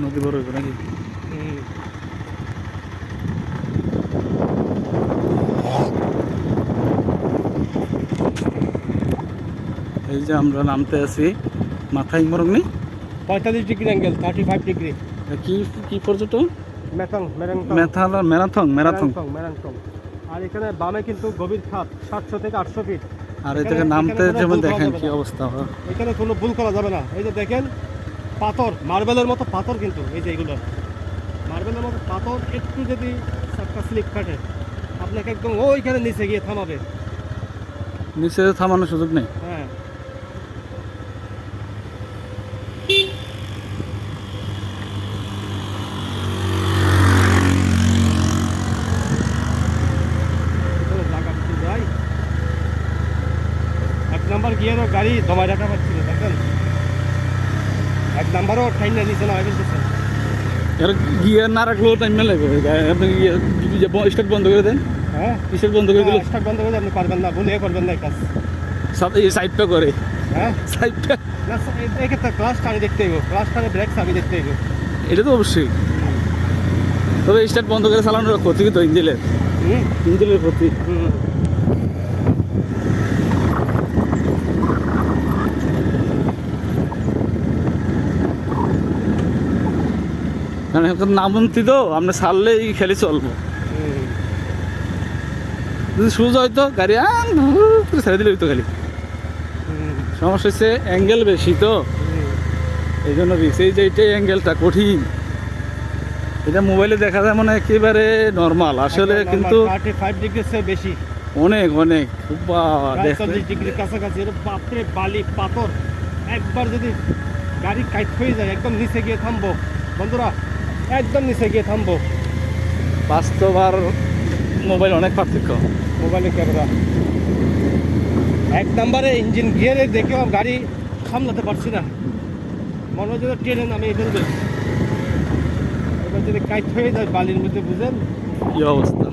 নদী বড় হইব নাকি? এই যে আমরা নামতে আছি মাথায় মরংনি 45 ডিগ্রি অ্যাঙ্গেল, 35 ডিগ্রি। কি কি পর্যটন? ম্যাথং, ম্যারাথন। আর এখানে বামে কিন্তু গভীর খাত 700 থেকে 800 ফিট। আর এই থেকে নামতে যেমন দেখেন কি অবস্থা। এখানে কোনো ভুল করা যাবে না। এই যে দেখেন পাথর, মার্বেলের মতো পাথর, কিন্তু এই যে এগুলো মার্বেলের মতো পাথর, একটু যদি চাক্কা স্লিপ কাটে আপনাকে একদম ওইখানে নিচে গিয়ে থামাবে। নিচে থামানোর সুযোগ নেই। হ্যাঁ, এক নাম্বার গিয়ারও গাড়ি দমায় রাখা পাচ্ছিল, দেখেন এক নাম্বারও ঠাইন না নিচে না ফেলতেছে। এর গিয়ার না রাখলেও টাইম লাগবে। আপনি স্টার্ট বন্ধ করে দেন। হ্যাঁ, স্টার্ট বন্ধ করে দিলে স্টার্ট বন্ধ করে আপনি পারবেন না, ভুলে করবেন না এই কাজ। সব এই সাইডটা করে। হ্যাঁ, সাইডটা না এক্ষেত্রে ক্লাস টানি দেখতে হইব, ক্লাস টানি ব্রেক চাবি দেখতে হইব। এটা তো অবশ্যই। তবে স্টার্ট বন্ধ করে চালানোর ক্ষতি তো ইঞ্জিনের ক্ষতি। কারণ এখন নামন্তি তো আমরা ছাড়লেই খেলে চলবো। যদি সুজ হয়তো গাড়ি ছেড়ে দিলে হইতো খালি। সমস্যা হচ্ছে অ্যাঙ্গেল বেশি তো, এই জন্য রিক্স। এই যে এইটাই অ্যাঙ্গেলটা কঠিন। এটা মোবাইলে দেখা যায় মানে একেবারে নর্মাল, আসলে কিন্তু 35 ডিগ্রি চেয়ে বেশি, অনেক 40 ডিগ্রির কাছাকাছি। বাপরে, বালি পাথর, একবার যদি গাড়ি কাইট হয়ে যায় একদম নিচে গিয়ে থামবো বন্ধুরা, একদম নিচে গিয়ে থামবো। বাস্তব আর মোবাইল অনেক পার্থক্য। মোবাইলের ক্যামেরা এক নাম্বারে, ইঞ্জিন গিয়ারে দেখেও গাড়ি সামলাতে পারছি না, মনে হচ্ছে ট্রেনে নামে ফেলবে। এবার যদি কাইট হয়ে যায় বালির মধ্যে, বুঝেন কি অবস্থা।